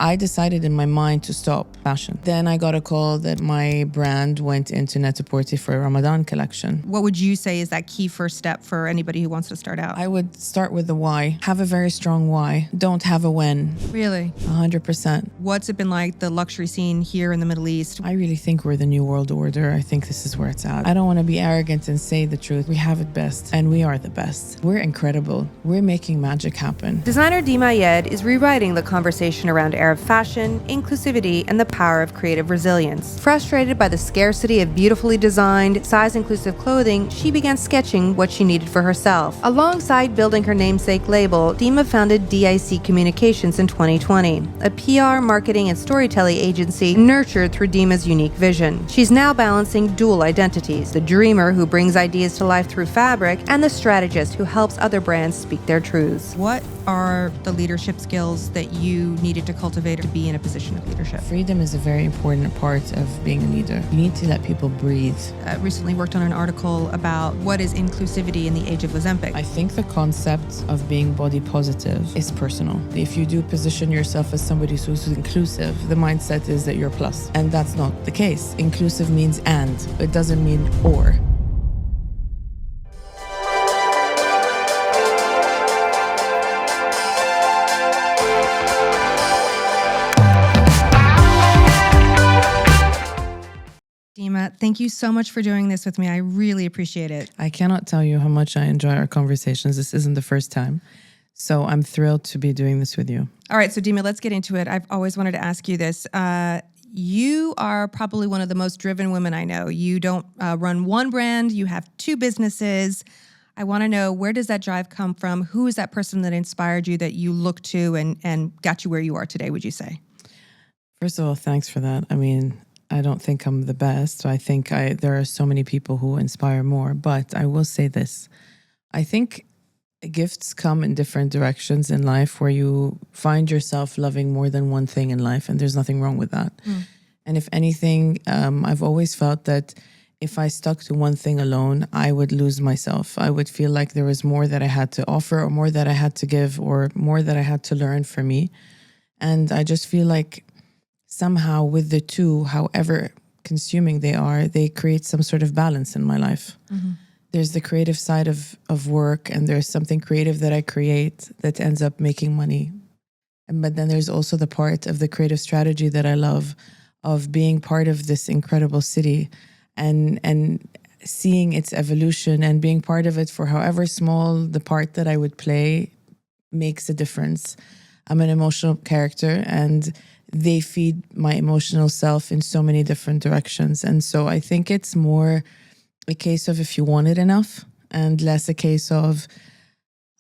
I decided in my mind to stop fashion. Then I got a call that my brand went into Net-a-Porter for a Ramadan collection. What would you say is that key first step for anybody who wants to start out? I would start with the why. Have a very strong why. Don't have a when. Really? 100%. What's it been like, the luxury scene here in the Middle East? I really think we're the new world order. I think this is where it's at. I don't want to be arrogant and say the truth. We have it best, and we are the best. We're incredible. We're making magic happen. Designer Dima Ayad is rewriting the conversation around Arab fashion, inclusivity, and the power of creative resilience. Frustrated by the scarcity of beautifully designed, size-inclusive clothing, she began sketching what she needed for herself. Alongside building her namesake label, Dima founded DIC Communications in 2020, a PR, marketing, and storytelling agency nurtured through Dima's unique vision. She's now balancing dual identities, the dreamer who brings ideas to life through fabric, and the strategist who helps other brands speak their truths. What are the leadership skills that you needed to cultivate to be in a position of leadership? Freedom is a very important part of being a leader. You need to let people breathe. I recently worked on an article about what is inclusivity in the age of Ozempic. I think the concept of being body positive is personal. If you do position yourself as somebody who's inclusive, the mindset is that you're plus. And that's not the case. Inclusive means and. It doesn't mean or. Dima, thank you so much for doing this with me. I really appreciate it. I cannot tell you how much I enjoy our conversations. This isn't the first time. So I'm thrilled to be doing this with you. All right, so Dima, let's get into it. I've always wanted to ask you this. You are probably one of the most driven women I know. You don't run one brand, you have two businesses. I want to know, where does that drive come from? Who is that person that inspired you, that you look to and got you where you are today, would you say? First of all, thanks for that. I mean, I don't think I'm the best. I think there are so many people who inspire more. But I will say this. I think gifts come in different directions in life, where you find yourself loving more than one thing in life. And there's nothing wrong with that. And if anything, I've always felt that if I stuck to one thing alone, I would lose myself. I would feel like there was more that I had to offer, or more that I had to give, or more that I had to learn for me. And I just feel like somehow with the two, however consuming they are, they create some sort of balance in my life. There's the creative side of work, and there's something creative that I create that ends up making money. But then there's also the part of the creative strategy that I love, of being part of this incredible city and seeing its evolution, and being part of it for however small the part that I would play makes a difference. I'm an emotional character, and they feed my emotional self in so many different directions. And so I think it's more a case of if you want it enough, and less a case of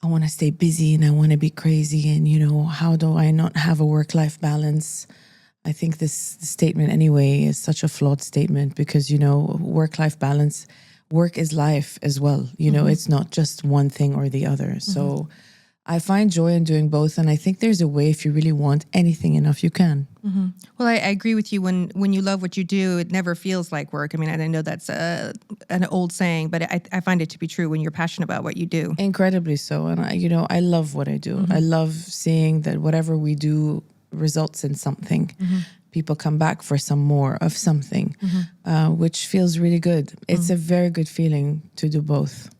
I want to stay busy and I want to be crazy, and how do I not have a work-life balance? I think this statement anyway is such a flawed statement, because work-life balance, work is life as well. It's not just one thing or the other. So I find joy in doing both, and I think there's a way, if you really want anything enough, you can. Well, I agree with you. When you love what you do, it never feels like work. I mean, I know that's an old saying, but I find it to be true when you're passionate about what you do. Incredibly so. And I love what I do. I love seeing that whatever we do results in something. People come back for some more of something, which feels really good. It's a very good feeling to do both.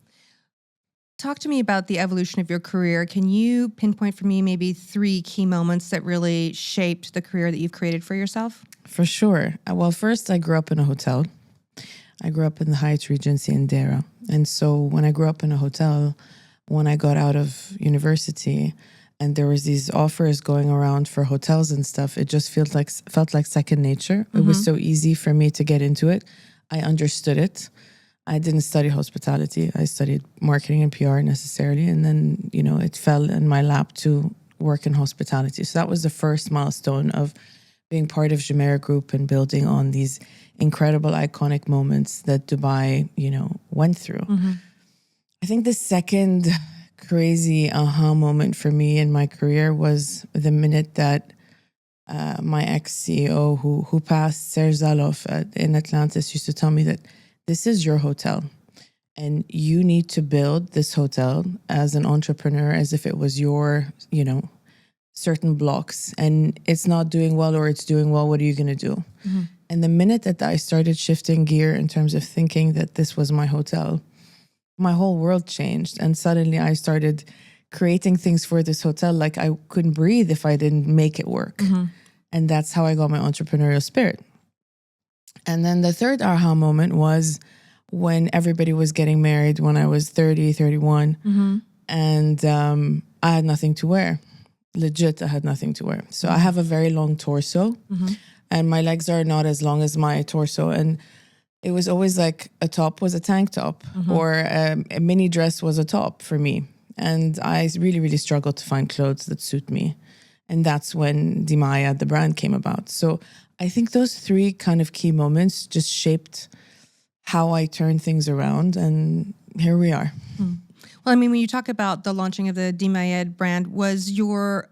Talk to me about the evolution of your career. Can you pinpoint for me maybe 3 key moments that really shaped the career that you've created for yourself? For sure. Well, first, I grew up in a hotel. I grew up in the Hyatt Regency in Deira. And so when I grew up in a hotel, when I got out of university and there was these offers going around for hotels and stuff, it just felt like second nature. It was so easy for me to get into it. I understood it. I didn't study hospitality. I studied marketing and PR necessarily. And then, it fell in my lap to work in hospitality. So that was the first milestone of being part of Jumeirah Group and building on these incredible, iconic moments that Dubai, went through. I think the second crazy aha moment for me in my career was the minute that my ex-CEO who passed, Serge Zaloff in Atlantis, used to tell me that this is your hotel and you need to build this hotel as an entrepreneur, as if it was your, certain blocks and it's not doing well or it's doing well, what are you going to do? And the minute that I started shifting gear in terms of thinking that this was my hotel, my whole world changed. And suddenly I started creating things for this hotel like I couldn't breathe if I didn't make it work. And that's how I got my entrepreneurial spirit. And then the third aha moment was when everybody was getting married when I was 30, 31. And I had nothing to wear. Legit, I had nothing to wear. So I have a very long torso and my legs are not as long as my torso. And it was always like a top was a tank top or a mini dress was a top for me. And I really, really struggled to find clothes that suit me. And that's when Dima Ayad, the brand, came about. So I think those three kind of key moments just shaped how I turned things around. And here we are. Well, I mean, when you talk about the launching of the Dima Ayad brand, was your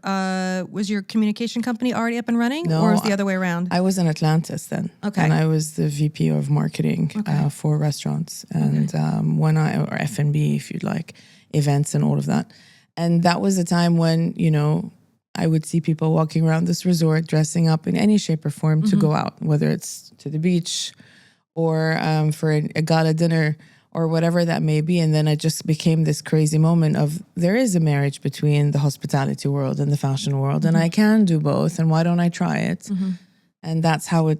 communication company already up and running, No, or was it the other way around? I was in Atlantis then. Okay. And I was the VP of marketing for restaurants and or F&B, if you'd like, events and all of that. And that was a time when, I would see people walking around this resort dressing up in any shape or form to go out, whether it's to the beach or for a gala dinner or whatever that may be. And then it just became this crazy moment of there is a marriage between the hospitality world and the fashion world. And I can do both. And why don't I try it? And that's how it,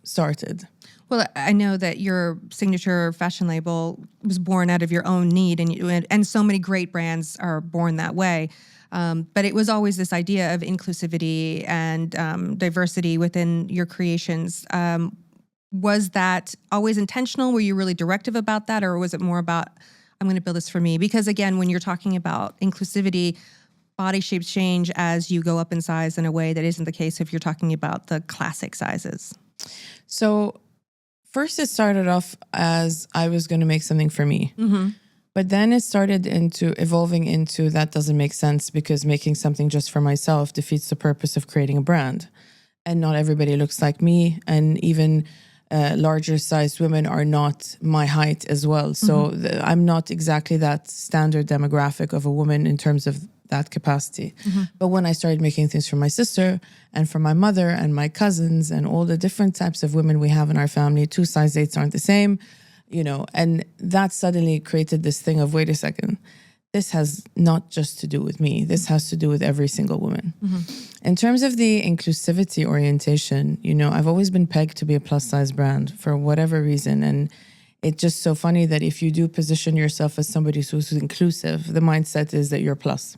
started. Well, I know that your signature fashion label was born out of your own need, and so many great brands are born that way. But it was always this idea of inclusivity and diversity within your creations. Was that always intentional? Were you really directive about that? Or was it more about, I'm going to build this for me? Because again, when you're talking about inclusivity, body shapes change as you go up in size in a way that isn't the case if you're talking about the classic sizes. So first it started off as I was going to make something for me. But then it started evolving into that doesn't make sense because making something just for myself defeats the purpose of creating a brand. And not everybody looks like me. And even larger sized women are not my height as well. So I'm not exactly that standard demographic of a woman in terms of that capacity. But when I started making things for my sister and for my mother and my cousins and all the different types of women we have in our family, 2 size 8s aren't the same, and that suddenly created this thing of, wait a second, this has not just to do with me. This has to do with every single woman. In terms of the inclusivity orientation, I've always been pegged to be a plus size brand for whatever reason. And it's just so funny that if you do position yourself as somebody who's inclusive, the mindset is that you're plus.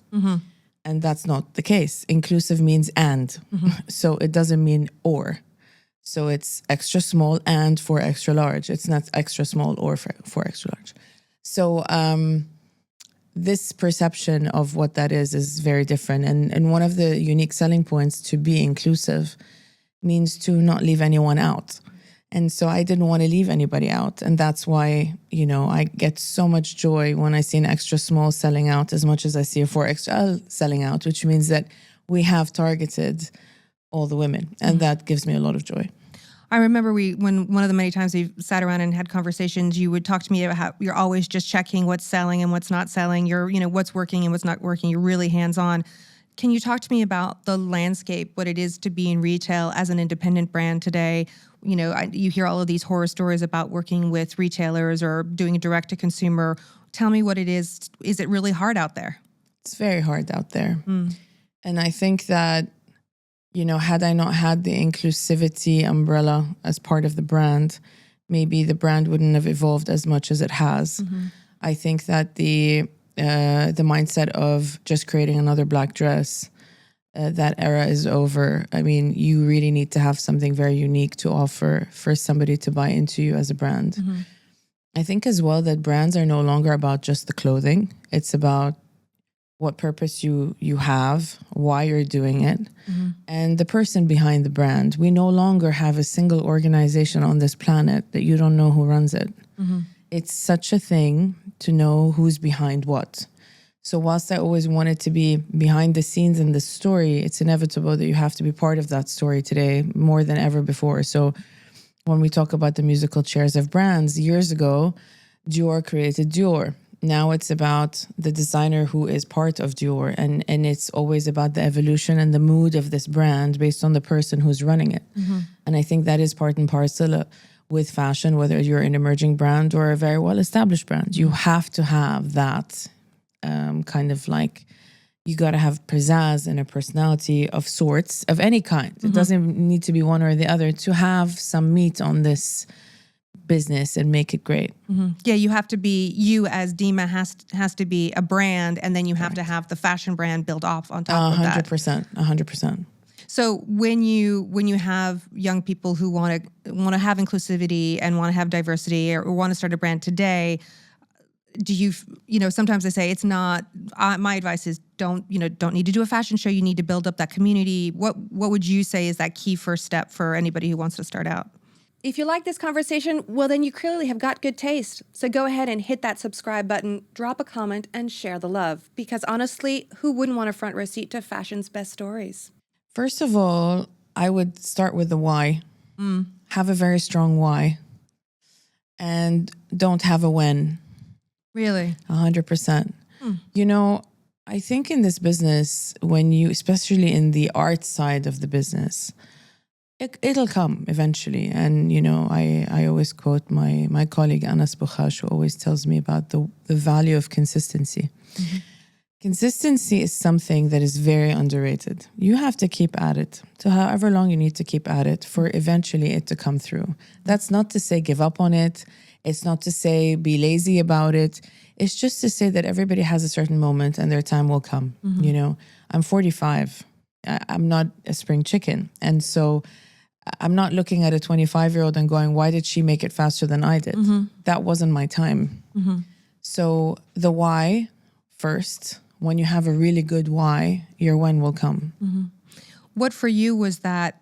And that's not the case. Inclusive means and. So it doesn't mean or. So it's extra small and for extra large. It's not extra small or for extra large. So this perception of what that is very different. And one of the unique selling points to be inclusive means to not leave anyone out. And so I didn't want to leave anybody out. And that's why, I get so much joy when I see an extra small selling out as much as I see a 4XL selling out, which means that we have targeted all the women. And that gives me a lot of joy. I remember when one of the many times we sat around and had conversations, you would talk to me about how you're always just checking what's selling and what's not selling. You're, what's working and what's not working. You're really hands-on. Can you talk to me about the landscape, what it is to be in retail as an independent brand today? You hear all of these horror stories about working with retailers or doing direct to consumer. Tell me what it is. Is it really hard out there? It's very hard out there. And I think that, had I not had the inclusivity umbrella as part of the brand, maybe the brand wouldn't have evolved as much as it has. I think that the mindset of just creating another black dress, that era is over. I mean, you really need to have something very unique to offer for somebody to buy into you as a brand. I think as well that brands are no longer about just the clothing. It's about what purpose you have, why you're doing it, and the person behind the brand. We no longer have a single organization on this planet that you don't know who runs it. It's such a thing to know who's behind what. So whilst I always wanted to be behind the scenes in the story, it's inevitable that you have to be part of that story today more than ever before. So when we talk about the musical chairs of brands, years ago, Dior created Dior. Now it's about the designer who is part of Dior, and it's always about the evolution and the mood of this brand based on the person who's running it. And I think that is part and parcel with fashion, whether you're an emerging brand or a very well-established brand. You have to have that kind of like, you got to have pizzazz and a personality of sorts, of any kind. It doesn't need to be one or the other to have some meat on this business and make it great. Yeah, you have to be, you as Dima has to be a brand, and then you have to have the fashion brand built off on top of that. 100%. So when you have young people who want to have inclusivity and want to have diversity or want to start a brand today, do you sometimes I say it's not, my advice is don't need to do a fashion show. You need to build up that community. What would you say is that key first step for anybody who wants to start out? If you like this conversation, well, then you clearly have got good taste. So go ahead and hit that subscribe button, drop a comment, and share the love. Because honestly, who wouldn't want a front row seat to fashion's best stories? First of all, I would start with the why. Have a very strong why. And don't have a when. Really? 100%. I think in this business, when you, especially in the art side of the business, it'll come eventually. And, I always quote my colleague Anas Bukhash, who always tells me about the value of consistency. Consistency is something that is very underrated. You have to keep at it to however long you need to keep at it for eventually it to come through. That's not to say give up on it. It's not to say be lazy about it. It's just to say that everybody has a certain moment and their time will come. I'm 45. I'm not a spring chicken. And so I'm not looking at a 25-year-old and going, why did she make it faster than I did? That wasn't my time. So the why first. When you have a really good why, your when will come. What for you was that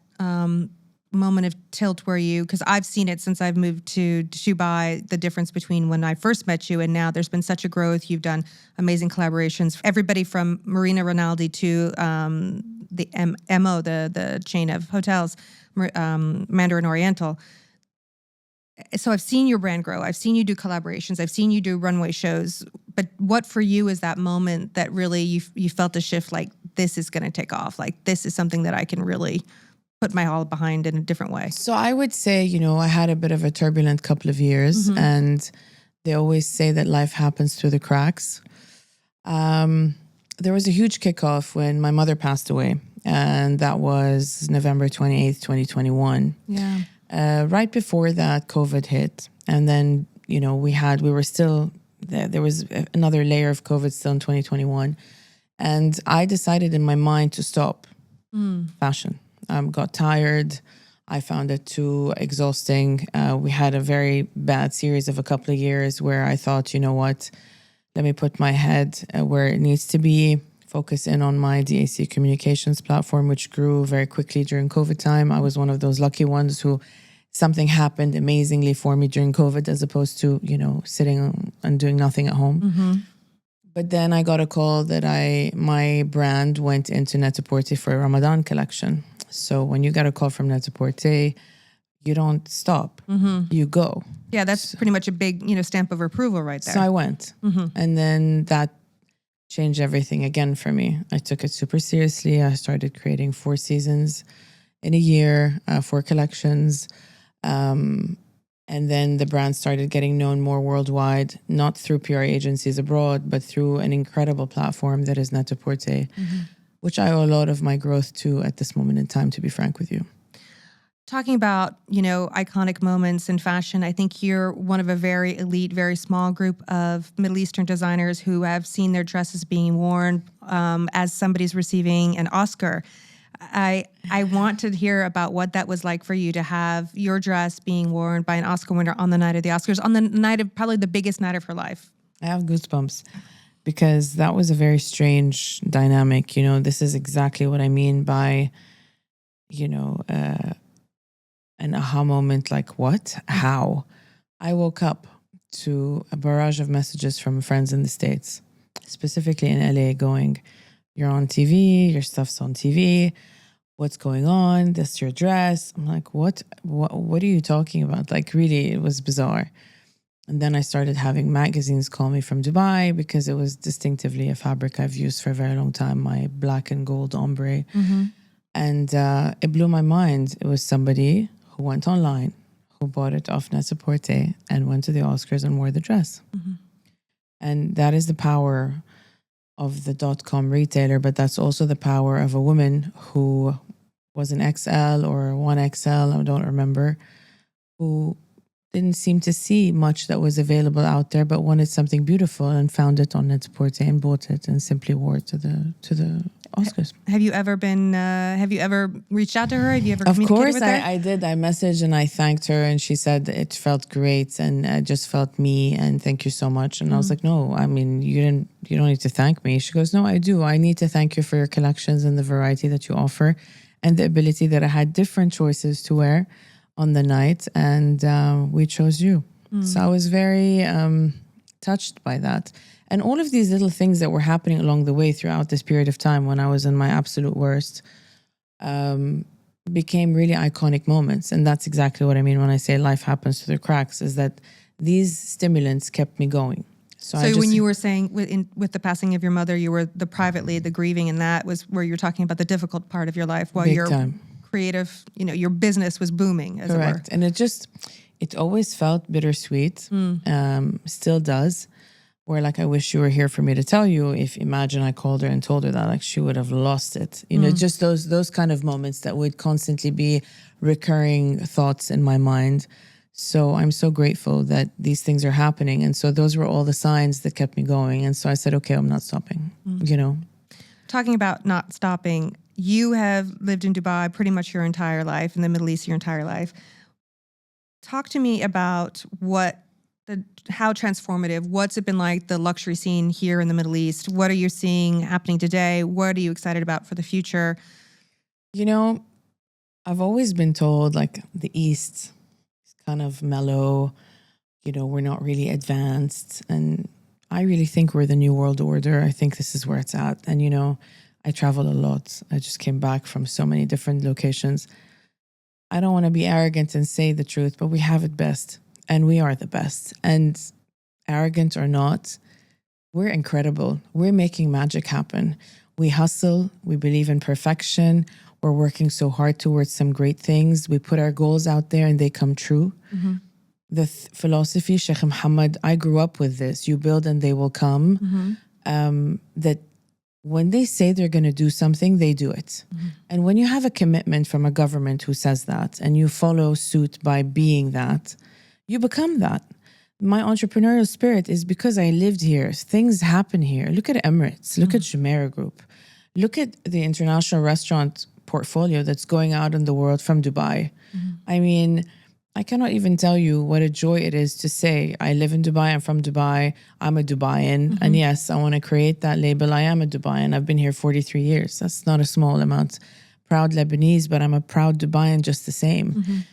moment of tilt where because I've seen it since I've moved to Dubai, the difference between when I first met you and now, there's been such a growth. You've done amazing collaborations. Everybody from Marina Rinaldi to the MO, the chain of hotels, Mandarin Oriental. So I've seen your brand grow. I've seen you do collaborations. I've seen you do runway shows. But what for you is that moment that really you felt a shift, like this is going to take off? Like this is something that I can really put my all behind in a different way. So I would say, I had a bit of a turbulent couple of years, and they always say that life happens through the cracks. There was a huge kickoff when my mother passed away, and that was November 28th, 2021. Yeah. Right before that, COVID hit. And then, we were still, there was another layer of COVID still in 2021. And I decided in my mind to stop fashion. Got tired. I found it too exhausting. We had a very bad series of a couple of years where I thought, you know what, let me put my head where it needs to be, focus in on my DAC communications platform, which grew very quickly during COVID time. I was one of those lucky ones who something happened amazingly for me during COVID, as opposed to, sitting and doing nothing at home. But then I got a call that my brand went into Net-a-Porter for a Ramadan collection. So when you get a call from Net-a-Porter, you don't stop, you go. Yeah, that's pretty much a big, stamp of approval right there. So I went. And then that changed everything again for me. I took it super seriously. I started creating 4 seasons in a year, 4 collections. And then the brand started getting known more worldwide, not through PR agencies abroad, but through an incredible platform that is Net-a-Porter, which I owe a lot of my growth to at this moment in time, to be frank with you. Talking about, iconic moments in fashion, I think you're one of a very elite, very small group of Middle Eastern designers who have seen their dresses being worn as somebody's receiving an Oscar. I want to hear about what that was like for you to have your dress being worn by an Oscar winner on the night of the Oscars, on the night of probably the biggest night of her life. I have goosebumps because that was a very strange dynamic. This is exactly what I mean by, an aha moment, like what? How? I woke up to a barrage of messages from friends in the States, specifically in LA, going, you're on TV, your stuff's on TV. What's going on? That's your dress. I'm like, what are you talking about? Like, really, it was bizarre. And then I started having magazines call me from Dubai because it was distinctively a fabric I've used for a very long time, my black and gold ombre. And it blew my mind. It was somebody who went online, who bought it off Net-a-Porter and went to the Oscars and wore the dress. And that is the power of the .com retailer, but that's also the power of a woman who was an XL or 1XL, I don't remember, who didn't seem to see much that was available out there, but wanted something beautiful and found it on Net-a-Porter and bought it and simply wore it to the Oscars. Have you ever been? Have you ever reached out to her? Have you ever Of communicated course, with her? I did. I messaged and I thanked her, and she said it felt great and I just felt me, and thank you so much. And I was like, no, I mean, you don't need to thank me. She goes, no, I do. I need to thank you for your collections and the variety that you offer, and the ability that I had different choices to wear on the night, and we chose you. So I was very touched by that. And all of these little things that were happening along the way throughout this period of time when I was in my absolute worst became really iconic moments. And that's exactly what I mean when I say life happens through the cracks, is that these stimulants kept me going. So when you were saying with the passing of your mother, you were the privately, the grieving, and that was where you're talking about the difficult part of your life while Big your time. creative, your business was booming, as Correct. And it always felt bittersweet, still does. Where like, I wish you were here for me to tell you, if imagine I called her and told her that, like, she would have lost it. Just those kind of moments that would constantly be recurring thoughts in my mind. So I'm so grateful that these things are happening. And so those were all the signs that kept me going. And so I said, okay, I'm not stopping, Talking about not stopping, you have lived in Dubai pretty much your entire life, in the Middle East your entire life. Talk to me about how transformative, what's it been like, the luxury scene here in the Middle East? What are you seeing happening today? What are you excited about for the future? I've always been told like the East is kind of mellow, we're not really advanced. And I really think we're the new world order. I think this is where it's at. And, I travel a lot. I just came back from so many different locations. I don't want to be arrogant and say the truth, but we have it best. And we are the best. And arrogant or not, we're incredible. We're making magic happen. We hustle. We believe in perfection. We're working so hard towards some great things. We put our goals out there and they come true. The philosophy, Sheikh Muhammad, I grew up with this. You build and they will come. That when they say they're going to do something, they do it. And when you have a commitment from a government who says that, and you follow suit by being that, you become that. My entrepreneurial spirit is because I lived here. Things happen here. Look at Emirates. Look at Jumeirah Group. Look at the international restaurant portfolio that's going out in the world from Dubai. I mean, I cannot even tell you what a joy it is to say, I live in Dubai, I'm from Dubai, I'm a Dubaian. And yes, I want to create that label. I am a Dubaian. I've been here 43 years. That's not a small amount. Proud Lebanese, but I'm a proud Dubaian just the same.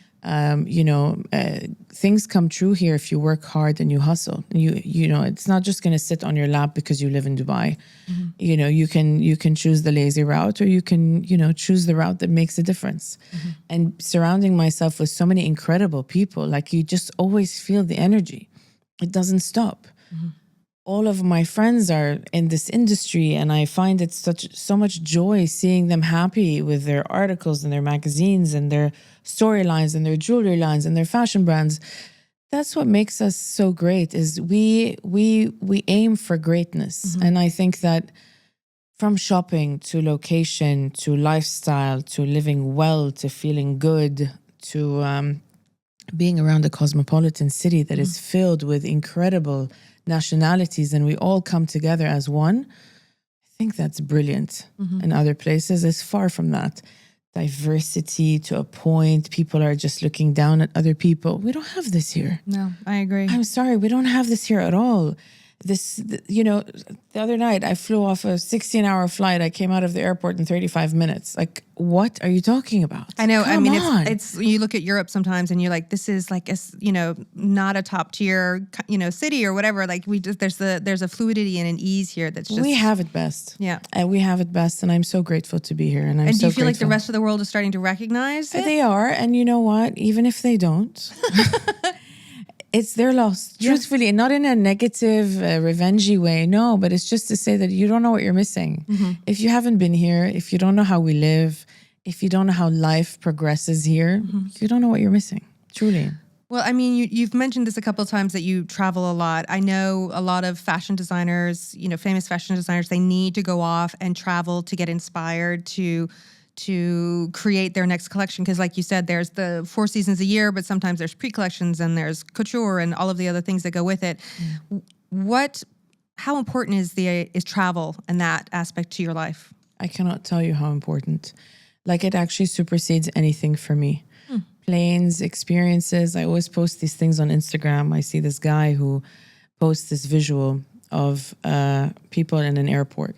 Things come true here if you work hard and you hustle. It's not just going to sit on your lap because you live in Dubai. You can choose the lazy route, or you can, choose the route that makes a difference. And surrounding myself with so many incredible people, like you just always feel the energy. It doesn't stop. All of my friends are in this industry, and I find it so much joy seeing them happy with their articles and their magazines and their storylines and their jewelry lines and their fashion brands. That's what makes us so great, is we aim for greatness. And I think that from shopping to location to lifestyle to living well to feeling good to being around a cosmopolitan city that is filled with incredible nationalities, and we all come together as one, I think that's brilliant. In other places, it's far from that. Diversity to a point. People are just looking down at other people. We don't have this here. No, I agree. I'm sorry, we don't have this here at all. The other night I flew off a 16-hour flight. I came out of the airport in 35 minutes. Like, what are you talking about? I know. Come on. It's you look at Europe sometimes and you're like, this is like not a top tier, city or whatever. Like there's a fluidity and an ease here that's just. We have it best. Yeah. And we have it best. And I'm so grateful to be here. And I'm And so do you feel like grateful. the rest of the world is starting to recognize it? They are. And you know what? Even if they don't, It's their loss, truthfully, and not in a negative, revengey way. No, but it's just to say that you don't know what you're missing. If you haven't been here, if you don't know how we live, if you don't know how life progresses here, you don't know what you're missing, truly. Well, I mean, you've mentioned this a couple of times that you travel a lot. I know a lot of fashion designers, famous fashion designers, they need to go off and travel to get inspired to create their next collection. Because like you said, there's the 4 seasons a year, but sometimes there's pre-collections and there's couture and all of the other things that go with it. How important is travel and that aspect to your life? I cannot tell you how important. Like, it actually supersedes anything for me. Planes, experiences. I always post these things on Instagram. I see this guy who posts this visual of people in an airport.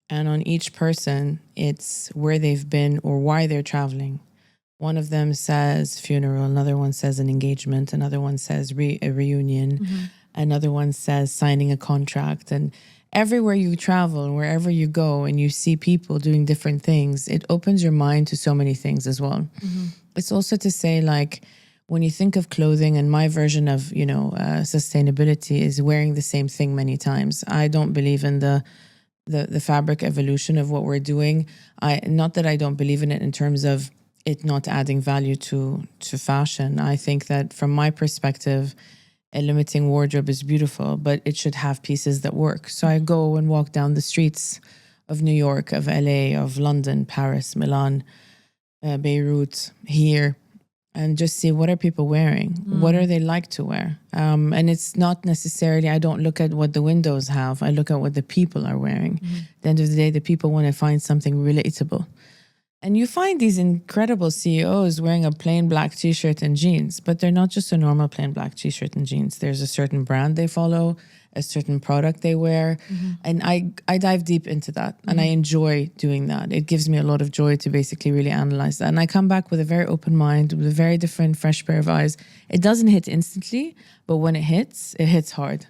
And on each person, it's where they've been or why they're traveling. One of them says funeral, another one says an engagement, another one says a reunion, another one says signing a contract. And everywhere you travel and wherever you go and you see people doing different things, it opens your mind to so many things as well. It's also to say, like, when you think of clothing, and my version of, sustainability is wearing the same thing many times. I don't believe in the fabric evolution of what we're doing. Not that I don't believe in it in terms of it not adding value to fashion. I think that from my perspective, a limiting wardrobe is beautiful, but it should have pieces that work. So I go and walk down the streets of New York, of LA, of London, Paris, Milan, Beirut, here, and just see what are people wearing? What are they like to wear? And it's not necessarily, I don't look at what the windows have. I look at what the people are wearing. At the end of the day, the people want to find something relatable. And you find these incredible CEOs wearing a plain black t-shirt and jeans, but they're not just a normal plain black t-shirt and jeans. There's a certain brand they follow, a certain product they wear. And I dive deep into that, and I enjoy doing that. It gives me a lot of joy to basically really analyze that. And I come back with a very open mind, with a very different, fresh pair of eyes. It doesn't hit instantly, but when it hits hard.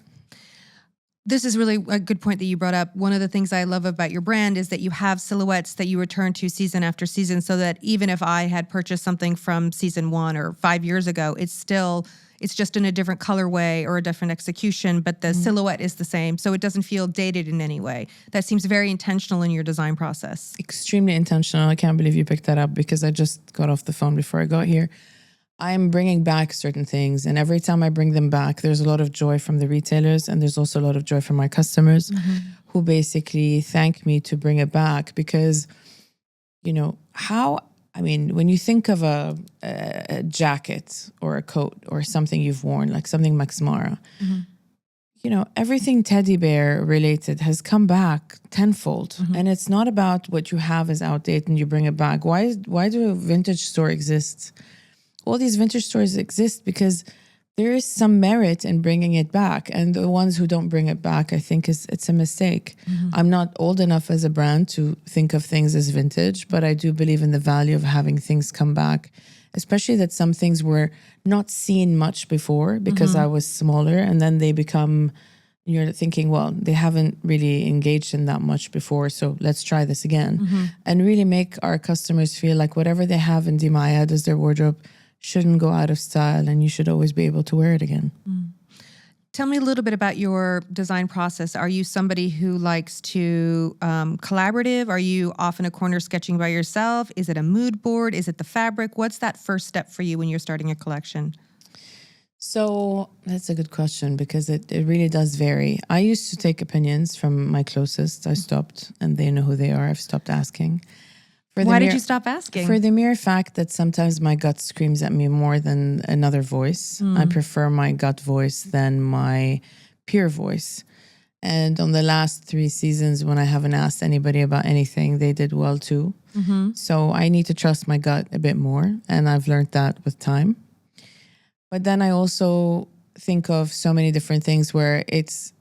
This is really a good point that you brought up. One of the things I love about your brand is that you have silhouettes that you return to season after season, so that even if I had purchased something from season 1 or 5 years ago, it's just in a different colorway or a different execution, but the silhouette is the same. So it doesn't feel dated in any way. That seems very intentional in your design process. Extremely intentional. I can't believe you picked that up, because I just got off the phone before I got here. I'm bringing back certain things, and every time I bring them back, there's a lot of joy from the retailers, and there's also a lot of joy from my customers who basically thank me to bring it back. Because, when you think of a jacket or a coat or something you've worn, like something Max Mara, everything teddy bear related has come back tenfold. And it's not about what you have is outdated and you bring it back. Why do a vintage store exist? All these vintage stores exist because there is some merit in bringing it back. And the ones who don't bring it back, I think it's a mistake. I'm not old enough as a brand to think of things as vintage, but I do believe in the value of having things come back, especially that some things were not seen much before because I was smaller, and then they become, you're thinking, well, they haven't really engaged in that much before, so let's try this again. And really make our customers feel like whatever they have in Dima Ayad as their wardrobe shouldn't go out of style, and you should always be able to wear it again. Tell me a little bit about your design process. Are you somebody who likes to collaborative? Are you off in a corner sketching by yourself? Is it a mood board? Is it the fabric? What's that first step for you when you're starting a collection? So that's a good question, because it really does vary. I used to take opinions from my closest. I stopped, and they know who they are. I've stopped asking. Why did you stop asking? For the mere fact that sometimes my gut screams at me more than another voice. I prefer my gut voice than my peer voice. And on the last 3 seasons, when I haven't asked anybody about anything, they did well too. So I need to trust my gut a bit more, and I've learned that with time. But then I also think of so many different things where it's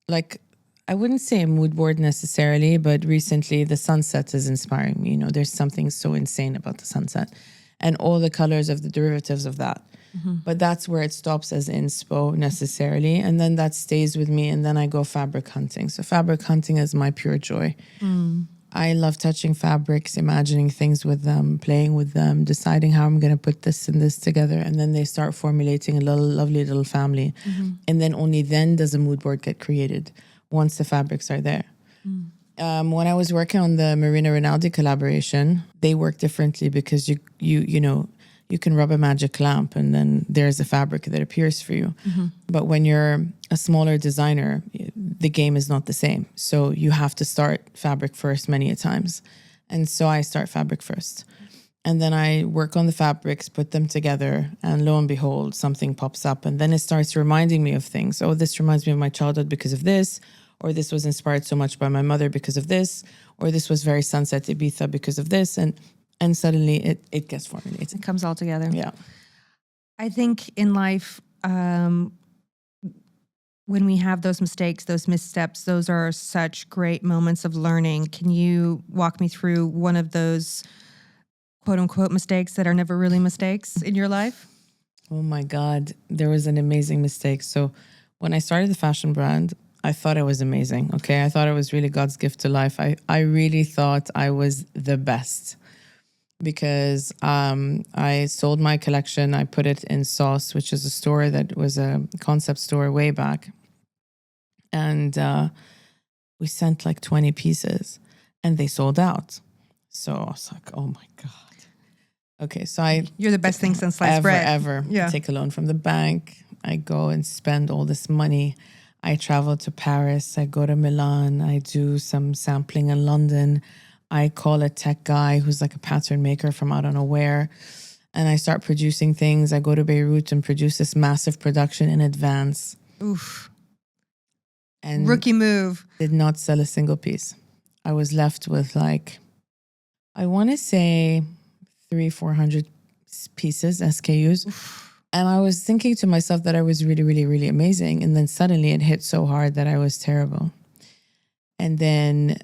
like, I wouldn't say a mood board necessarily, but recently the sunset is inspiring me. There's something so insane about the sunset and all the colors of the derivatives of that. But that's where it stops as inspo necessarily. And then that stays with me, and then I go fabric hunting. So fabric hunting is my pure joy. I love touching fabrics, imagining things with them, playing with them, deciding how I'm going to put this and this together. And then they start formulating a lovely little family. And then only then does a mood board get created, once the fabrics are there. When I was working on the Marina Rinaldi collaboration, they work differently because you can rub a magic lamp and then there's a fabric that appears for you. But when you're a smaller designer, the game is not the same. So you have to start fabric first many a times. And so I start fabric first. And then I work on the fabrics, put them together, and lo and behold, something pops up. And then it starts reminding me of things. Oh, this reminds me of my childhood because of this, or this was inspired so much by my mother because of this, or this was very Sunset Ibiza because of this. And suddenly it gets formulated. It comes all together. Yeah. I think in life, when we have those mistakes, those missteps, those are such great moments of learning. Can you walk me through one of those quote unquote mistakes that are never really mistakes in your life? Oh my God, there was an amazing mistake. So when I started the fashion brand, I thought I was amazing. Okay. I thought it was really God's gift to life. I really thought I was the best. Because I sold my collection. I put it in Sauce, which is a store that was a concept store way back. And we sent like 20 pieces and they sold out. So I was like, oh my God. Okay, so You're the best thing since sliced bread. Ever. Yeah. Take a loan from the bank. I go and spend all this money. I travel to Paris. I go to Milan. I do some sampling in London. I call a tech guy who's like a pattern maker from I don't know where, and I start producing things. I go to Beirut and produce this massive production in advance. Oof. And rookie move. Did not sell a single piece. I was left with like, I want to say 300-400 pieces, SKUs. Oof. And I was thinking to myself that I was really, really, really amazing. And then suddenly it hit so hard that I was terrible. And then...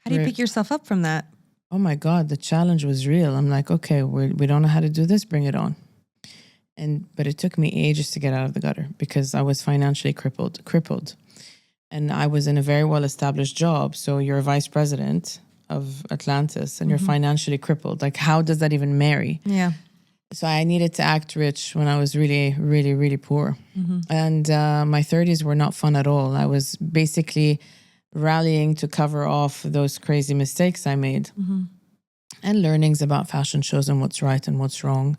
How do you pick yourself up from that? Oh my God, the challenge was real. I'm like, okay, we don't know how to do this. Bring it on. But it took me ages to get out of the gutter because I was financially crippled. And I was in a very well-established job. So you're a vice president of Atlantis and you're financially crippled. Like, how does that even marry? Yeah. So I needed to act rich when I was really, really, really poor. And my 30s were not fun at all. I was basically... rallying to cover off those crazy mistakes I made and learnings about fashion shows and what's right and what's wrong.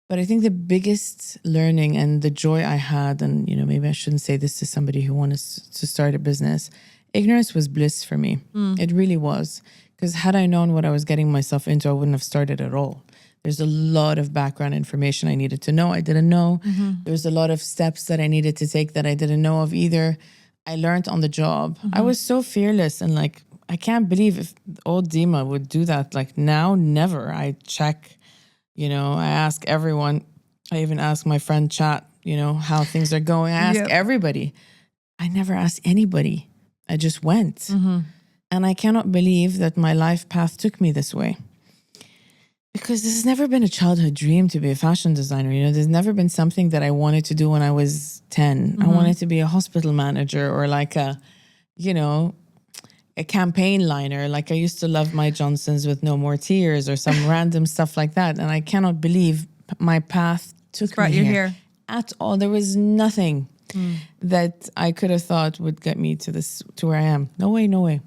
But I think the biggest learning and the joy I had, and maybe I shouldn't say this to somebody who wanted to start a business, ignorance was bliss for me. It really was. Because had I known what I was getting myself into, I wouldn't have started at all. There's a lot of background information I needed to know. I didn't know. There's a lot of steps that I needed to take that I didn't know of either. I learned on the job. I was so fearless and like, I can't believe if old Dima would do that. Like now, never. I check, I ask everyone. I even ask my friend Chat, how things are going. I ask everybody. I never asked anybody. I just went. And I cannot believe that my life path took me this way. Because this has never been a childhood dream to be a fashion designer. There's never been something that I wanted to do when I was 10. I wanted to be a hospital manager or like a campaign liner. Like I used to love my Johnsons with No More Tears or some random stuff like that. And I cannot believe my path took me here at all. There was nothing that I could have thought would get me to where I am. No way, no way.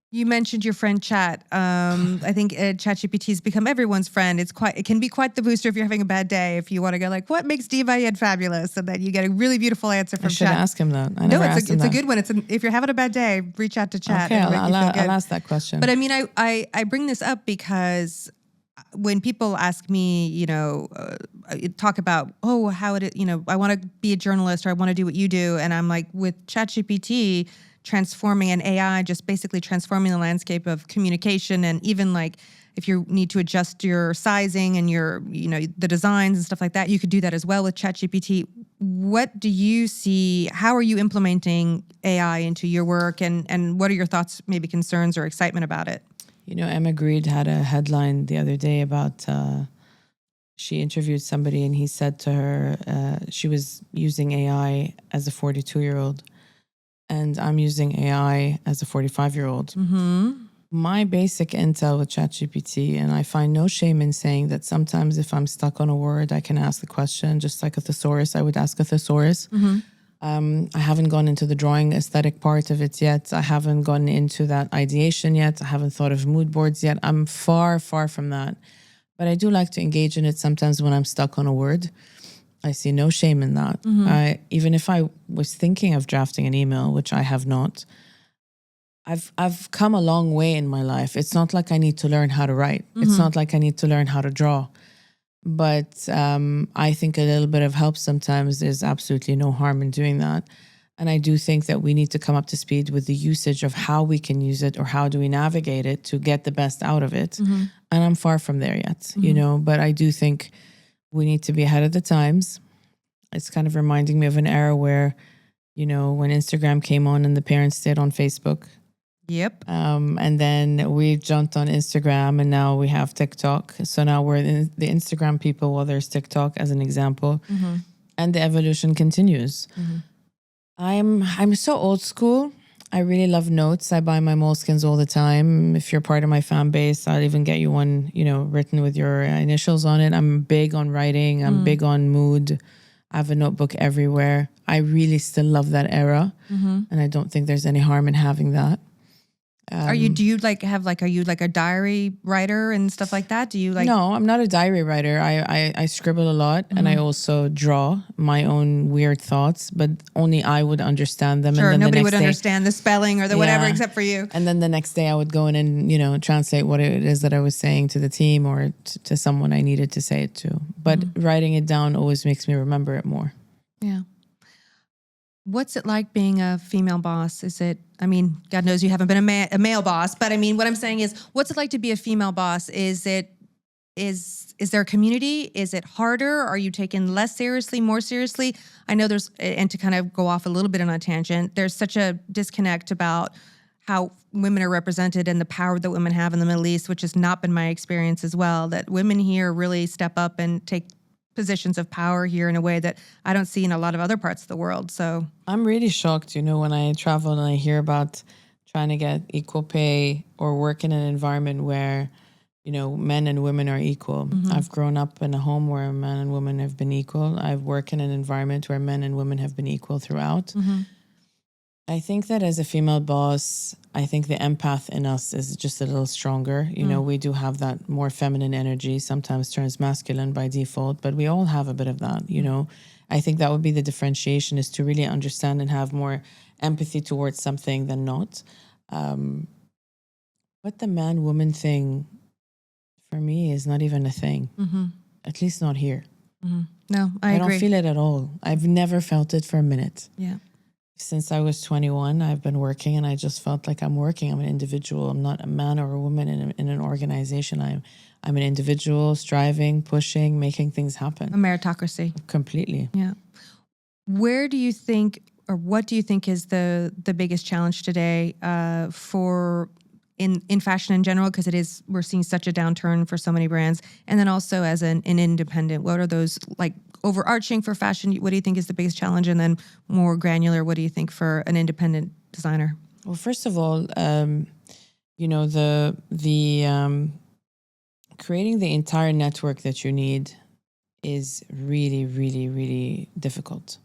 You mentioned your friend Chat. I think ChatGPT has become everyone's friend. It can be quite the booster if you're having a bad day. If you want to go like, what makes Dima Ayad fabulous? And then you get a really beautiful answer from Chat. I should ask him that. It's a good one. If you're having a bad day, reach out to Chat. Okay, I'll ask that question. But I mean, I bring this up because when people ask me, talk about, how it, I want to be a journalist or I want to do what you do. And I'm like, with ChatGPT, transforming an AI, just basically transforming the landscape of communication. And even like if you need to adjust your sizing and your, the designs and stuff like that, you could do that as well with ChatGPT. What do you see? How are you implementing AI into your work? And what are your thoughts, maybe concerns or excitement about it? Emma Greed had a headline the other day about, she interviewed somebody and he said to her, she was using AI as a 42-year-old. And I'm using AI as a 45-year-old. my basic intel with ChatGPT, and I find no shame in saying that sometimes if I'm stuck on a word, I can ask the question, just like a thesaurus, I would ask a thesaurus. I haven't gone into the drawing aesthetic part of it yet. I haven't gone into that ideation yet. I haven't thought of mood boards yet. I'm far, far from that. But I do like to engage in it sometimes when I'm stuck on a word. I see no shame in that. Even if I was thinking of drafting an email, which I have not, I've come a long way in my life. It's not like I need to learn how to write. It's not like I need to learn how to draw. But I think a little bit of help sometimes is absolutely no harm in doing that. And I do think that we need to come up to speed with the usage of how we can use it or how do we navigate it to get the best out of it. And I'm far from there yet, but I do think we need to be ahead of the times. It's kind of reminding me of an era where, when Instagram came on and the parents stayed on Facebook. Yep. And then we jumped on Instagram and now we have TikTok. So now we're in the Instagram people, well, there's TikTok as an example. And the evolution continues. I'm so old school. I really love notes. I buy my moleskins all the time. If you're part of my fan base, I'll even get you one, written with your initials on it. I'm big on writing. I'm big on mood. I have a notebook everywhere. I really still love that era. And I don't think there's any harm in having that. Are you like a diary writer and stuff like that? Do you like? No, I'm not a diary writer. I scribble a lot and I also draw my own weird thoughts, but only I would understand them. Sure, and then nobody the would next day, understand the spelling or the whatever Yeah. except for you. And then the next day I would go in and, translate what it is that I was saying to the team or to someone I needed to say it to. But writing it down always makes me remember it more. Yeah. What's it like being a female boss? God knows you haven't been a male boss, but what I'm saying is, what's it like to be a female boss? Is there a community? Is it harder? Are you taken less seriously, more seriously? I know and to kind of go off a little bit on a tangent, there's such a disconnect about how women are represented and the power that women have in the Middle East, which has not been my experience as well, that women here really step up and take positions of power here in a way that I don't see in a lot of other parts of the world. So I'm really shocked, when I travel and I hear about trying to get equal pay or work in an environment where, men and women are equal. I've grown up in a home where men and women have been equal. I've worked in an environment where men and women have been equal throughout. I think that as a female boss, I think the empath in us is just a little stronger. We do have that more feminine energy, sometimes turns masculine by default, but we all have a bit of that, I think that would be the differentiation, is to really understand and have more empathy towards something than not. But the man-woman thing, for me, is not even a thing. At least not here. No, I agree. don't feel it at all. I've never felt it for a minute. Yeah. Since I was 21, I've been working and I just felt like I'm working. I'm an individual. I'm not a man or a woman in an organization. I'm an individual, striving, pushing, making things happen. A meritocracy. Completely. Yeah. Where do you think, or what do you think is the biggest challenge today for in fashion in general? Because we're seeing such a downturn for so many brands. And then also as an independent, what are those like overarching for fashion? What do you think is the biggest challenge? And then more granular, what do you think for an independent designer? Well, first of all, creating the entire network that you need is really, really, really difficult.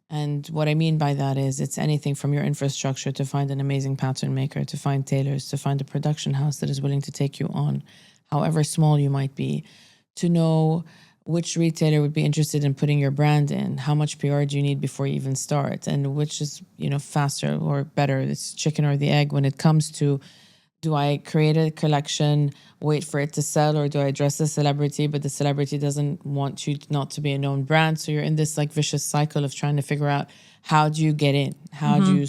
And what I mean by that is it's anything from your infrastructure to find an amazing pattern maker, to find tailors, to find a production house that is willing to take you on, however small you might be, to know which retailer would be interested in putting your brand in, how much PR do you need before you even start, and which is, faster or better, it's chicken or the egg when it comes to, do I create a collection, wait for it to sell, or do I address the celebrity, but the celebrity doesn't want you not to be a known brand? So you're in this like vicious cycle of trying to figure out, how do you get in? How do you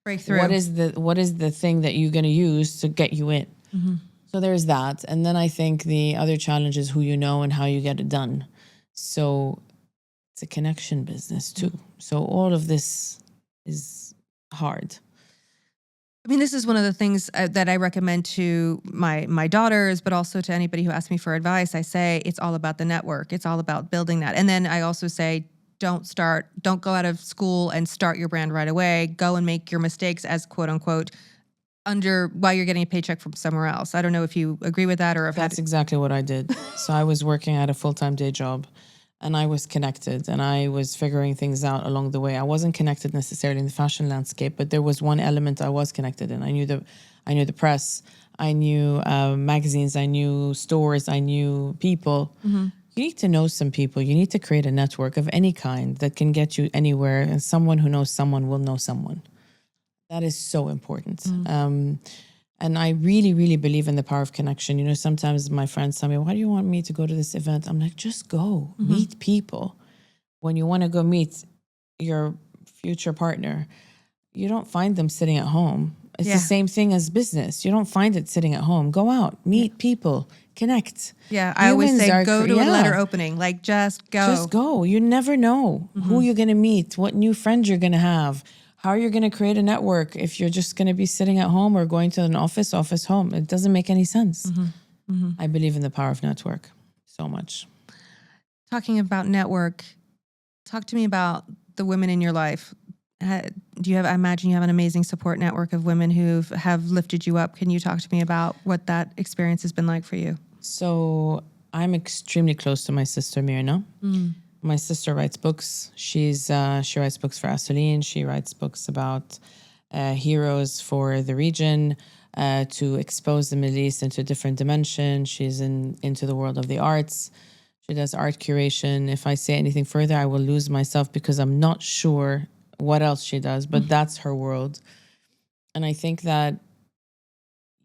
break through? What is the thing that you're going to use to get you in? So there's that. And then I think the other challenge is who you know and how you get it done. So it's a connection business too. So all of this is hard. This is one of the things that I recommend to my daughters, but also to anybody who asks me for advice. I say it's all about the network. It's all about building that. And then I also say, don't go out of school and start your brand right away. Go and make your mistakes as quote unquote while you're getting a paycheck from somewhere else. I don't know if you agree with that or if That's exactly what I did. So I was working at a full-time day job, and I was connected, and I was figuring things out along the way. I wasn't connected necessarily in the fashion landscape, but there was one element I was connected in. I knew the press, I knew magazines, I knew stores, I knew people. You need to know some people. You need to create a network of any kind that can get you anywhere, and someone who knows someone will know someone. That is so important. And I really, really believe in the power of connection. You know, sometimes my friends tell me, why do you want me to go to this event? I'm like, just go, meet people. When you want to go meet your future partner, you don't find them sitting at home. It's the same thing as business. You don't find it sitting at home. Go out, meet people, connect. Yeah, I always say go to a letter yeah. opening. Like, just go. Just go. You never know who you're going to meet, what new friends you're going to have, how you're going to create a network if you're just going to be sitting at home or going to an office, home. It doesn't make any sense. I believe in the power of network so much. Talking about network, talk to me about the women in your life. Do you have? I imagine you have an amazing support network of women who have lifted you up. Can you talk to me about what that experience has been like for you? So I'm extremely close to my sister Myrna. My sister writes books. She writes books for Asoline. She writes books about heroes for the region to expose the Middle East into a different dimension. She's into the world of the arts. She does art curation. If I say anything further, I will lose myself because I'm not sure what else she does, but that's her world. And I think that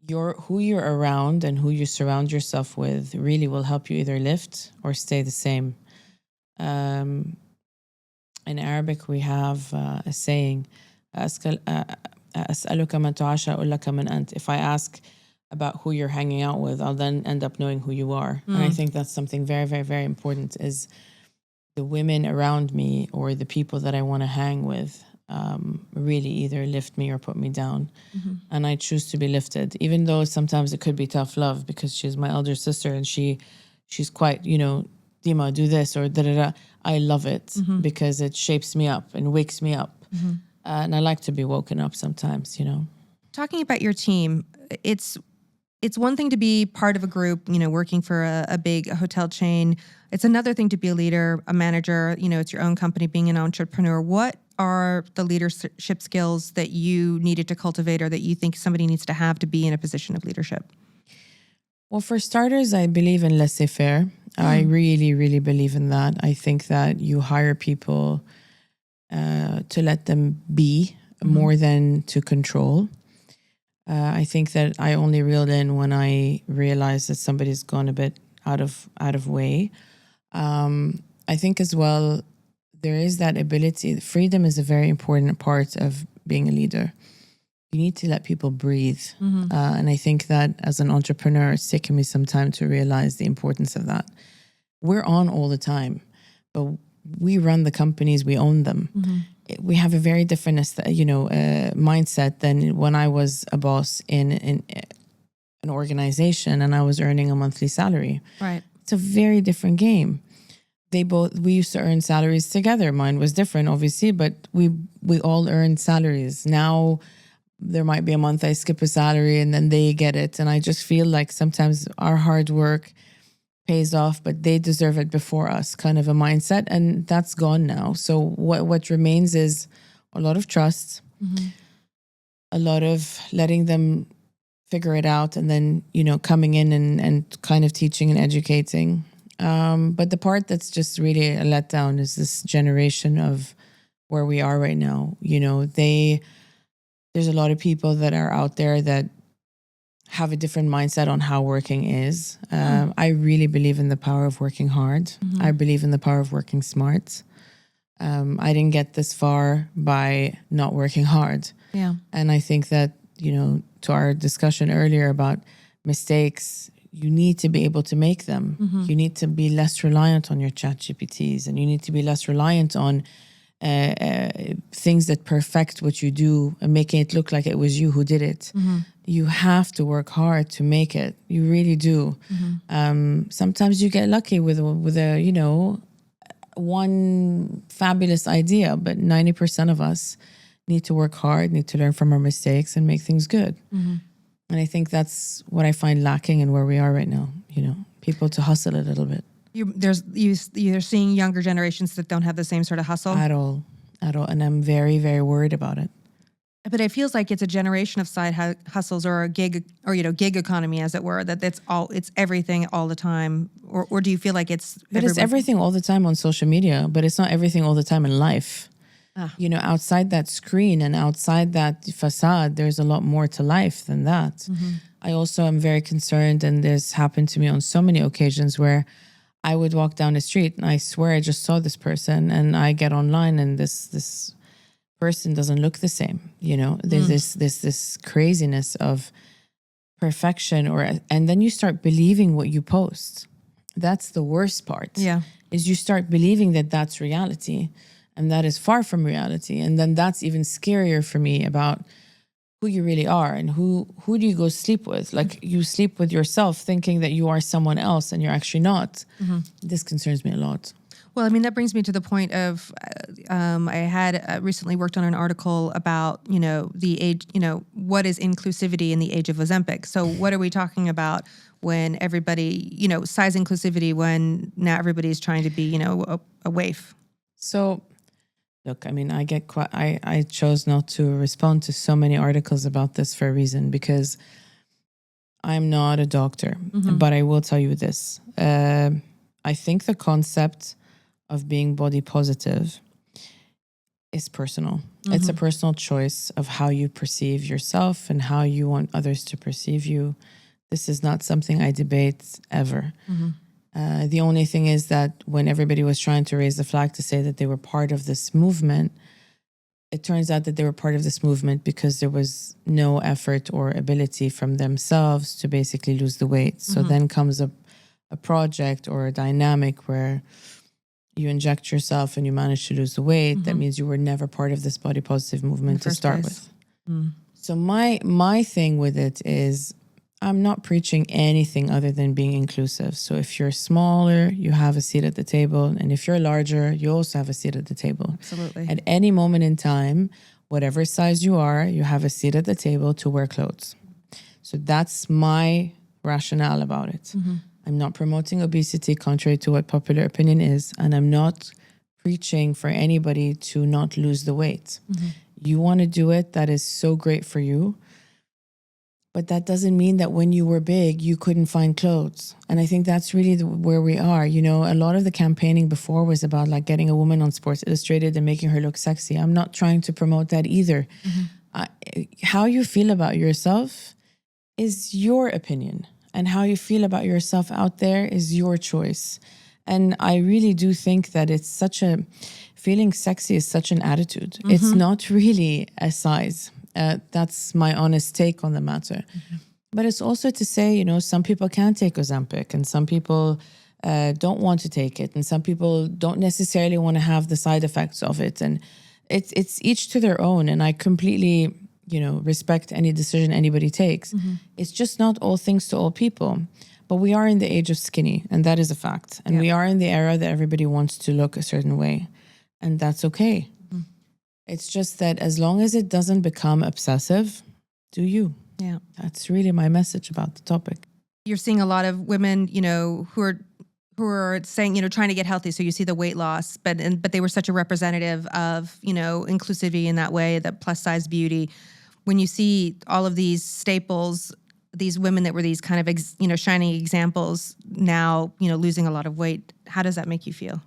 who you're around and who you surround yourself with really will help you either lift or stay the same. In Arabic, we have a saying, أسألك من تعاشى أقول لك من أنت. If I ask about who you're hanging out with, I'll then end up knowing who you are. And I think that's something very, very, very important is the women around me or the people that I want to hang with really either lift me or put me down. And I choose to be lifted, even though sometimes it could be tough love because she's my elder sister and she's quite, Dima, do this or da-da-da. I love it because it shapes me up and wakes me up. And I like to be woken up sometimes, Talking about your team, it's one thing to be part of a group, working for a big hotel chain. It's another thing to be a leader, a manager, it's your own company, being an entrepreneur. What are the leadership skills that you needed to cultivate or that you think somebody needs to have to be in a position of leadership? Well, for starters, I believe in laissez-faire. I really, really believe in that. I think that you hire people to let them be more than to control. I think that I only reeled in when I realized that somebody's gone a bit out of way. I think as well, there is that ability. Freedom is a very important part of being a leader. You need to let people breathe. And I think that as an entrepreneur, it's taken me some time to realize the importance of that. We're on all the time, but we run the companies, we own them. We have a very different, mindset than when I was a boss in an organization and I was earning a monthly salary. Right. It's a very different game. We used to earn salaries together. Mine was different, obviously, but we all earned salaries. Now there might be a month I skip a salary and then they get it. And I just feel like sometimes our hard work pays off, but they deserve it before us, kind of a mindset. And that's gone now. So what remains is a lot of trust, a lot of letting them figure it out, and then, coming in and kind of teaching and educating. But the part that's just really a letdown is this generation of where we are right now. There's a lot of people that are out there that have a different mindset on how working is. I really believe in the power of working hard. I believe in the power of working smart. I didn't get this far by not working hard. Yeah. And I think that, to our discussion earlier about mistakes, you need to be able to make them. You need to be less reliant on your ChatGPTs, and you need to be less reliant on things that perfect what you do and making it look like it was you who did it. You have to work hard to make it. You really do. Sometimes you get lucky with a one fabulous idea, but 90% of us need to work hard, need to learn from our mistakes and make things good. And I think that's what I find lacking in where we are right now, people to hustle a little bit. You're seeing younger generations that don't have the same sort of hustle? At all. And I'm very, very worried about it. But it feels like it's a generation of side hustles or a gig economy, as it were, that it's everything all the time. Or do you feel like it's... But it's everything all the time on social media, but it's not everything all the time in life. Outside that screen and outside that facade, there's a lot more to life than that. I also am very concerned, and this happened to me on so many occasions where I would walk down the street and I swear I just saw this person, and I get online and this person doesn't look the same. There's this craziness of perfection, and then you start believing what you post. That's the worst part. Yeah, is you start believing that that's reality. And that is far from reality. And then that's even scarier for me about who you really are and who do you go sleep with. Like, you sleep with yourself thinking that you are someone else and you're actually not. This concerns me a lot. Well, I mean, that brings me to the point of I had recently worked on an article about, the age, what is inclusivity in the age of Ozempic? So what are we talking about when everybody, size inclusivity when now everybody's trying to be, a waif? So... Look, I mean, I chose not to respond to so many articles about this for a reason, because I'm not a doctor, but I will tell you this. I think the concept of being body positive is personal. It's a personal choice of how you perceive yourself and how you want others to perceive you. This is not something I debate ever. The only thing is that when everybody was trying to raise the flag to say that they were part of this movement, it turns out that they were part of this movement because there was no effort or ability from themselves to basically lose the weight. So then comes a project or a dynamic where you inject yourself and you manage to lose the weight. That means you were never part of this body positive movement to start with. So my thing with it is, I'm not preaching anything other than being inclusive. So if you're smaller, you have a seat at the table. And if you're larger, you also have a seat at the table. Absolutely. At any moment in time, whatever size you are, you have a seat at the table to wear clothes. So that's my rationale about it. I'm not promoting obesity contrary to what popular opinion is. And I'm not preaching for anybody to not lose the weight. You want to do it, that is so great for you. But that doesn't mean that when you were big, you couldn't find clothes. And I think that's really where we are. A lot of the campaigning before was about like getting a woman on Sports Illustrated and making her look sexy. I'm not trying to promote that either. How you feel about yourself is your opinion. And how you feel about yourself out there is your choice. And I really do think that feeling sexy is such an attitude. It's not really a size. That's my honest take on the matter. But it's also to say, some people can take Ozempic and some people don't want to take it. And some people don't necessarily want to have the side effects of it. And it's each to their own. And I completely, respect any decision anybody takes. It's just not all things to all people. But we are in the age of skinny, and that is a fact. And we are in the era that everybody wants to look a certain way. And that's okay. It's just that as long as it doesn't become obsessive, do you? Yeah. That's really my message about the topic. You're seeing a lot of women, who are saying, trying to get healthy. So you see the weight loss, but they were such a representative of, inclusivity in that way, that plus size beauty. When you see all of these staples, these women that were these kind of, shining examples now, losing a lot of weight, how does that make you feel?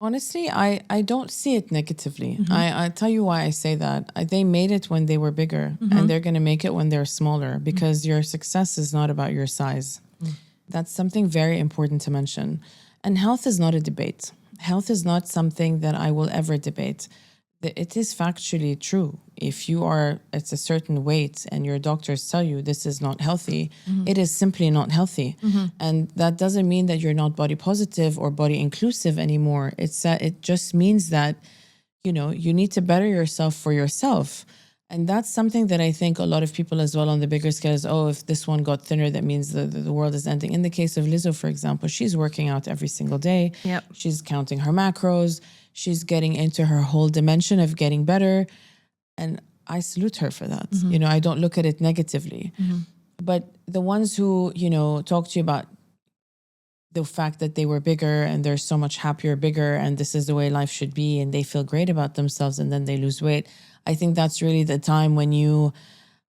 Honestly, I don't see it negatively. I tell you why I say that. They made it when they were bigger, and they're going to make it when they're smaller, because your success is not about your size. That's something very important to mention. And health is not a debate. Health is not something that I will ever debate. It is factually true. If you are at a certain weight and your doctors tell you this is not healthy, it is simply not healthy. And that doesn't mean that you're not body positive or body inclusive anymore. It just means that, you need to better yourself for yourself. And that's something that I think a lot of people as well on the bigger scale is, if this one got thinner, that means the world is ending. In the case of Lizzo, for example, she's working out every single day. Yep. She's counting her macros. She's getting into her whole dimension of getting better. And I salute her for that. You know, I don't look at it negatively. But the ones who, you know, talk to you about the fact that they were bigger and they're so much happier, bigger, and this is the way life should be, and they feel great about themselves, and then they lose weight. I think that's really the time when you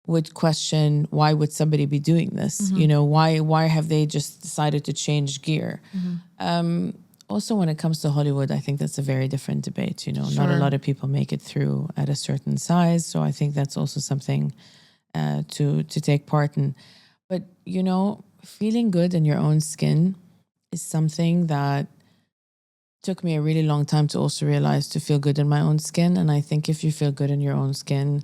would question, why would somebody be doing this? You know, why have they just decided to change gear? Also, when it comes to Hollywood, I think that's a very different debate. You know, not a lot of people make it through at a certain size. So I think that's also something to take part in. But, you know, feeling good in your own skin is something that took me a really long time to also realize, to feel good in my own skin. And I think if you feel good in your own skin,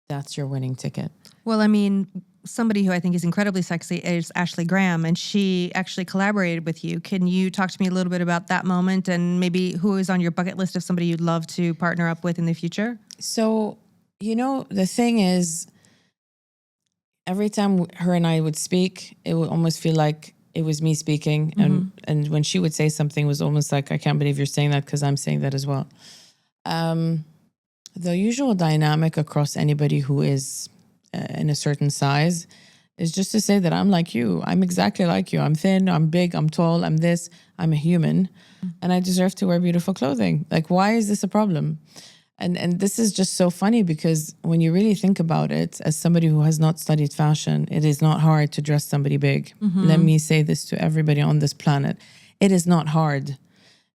that's your winning ticket. Well, I mean, somebody who I think is incredibly sexy is Ashley Graham, and she actually collaborated with you. Can you talk to me a little bit about that moment and maybe who is on your bucket list of somebody you'd love to partner up with in the future? So, you know, the thing is, every time her and I would speak, it would almost feel like it was me speaking. And when she would say something, it was almost like, I can't believe you're saying that, because I'm saying that as well. The usual dynamic across anybody who is in a certain size is just to say that I'm like you. I'm exactly like you. I'm thin, I'm big, I'm tall, I'm this, I'm a human, and I deserve to wear beautiful clothing. Like, why is this a problem? And this is just so funny, because when you really think about it, as somebody who has not studied fashion, it is not hard to dress somebody big. Let me say this to everybody on this planet. It is not hard.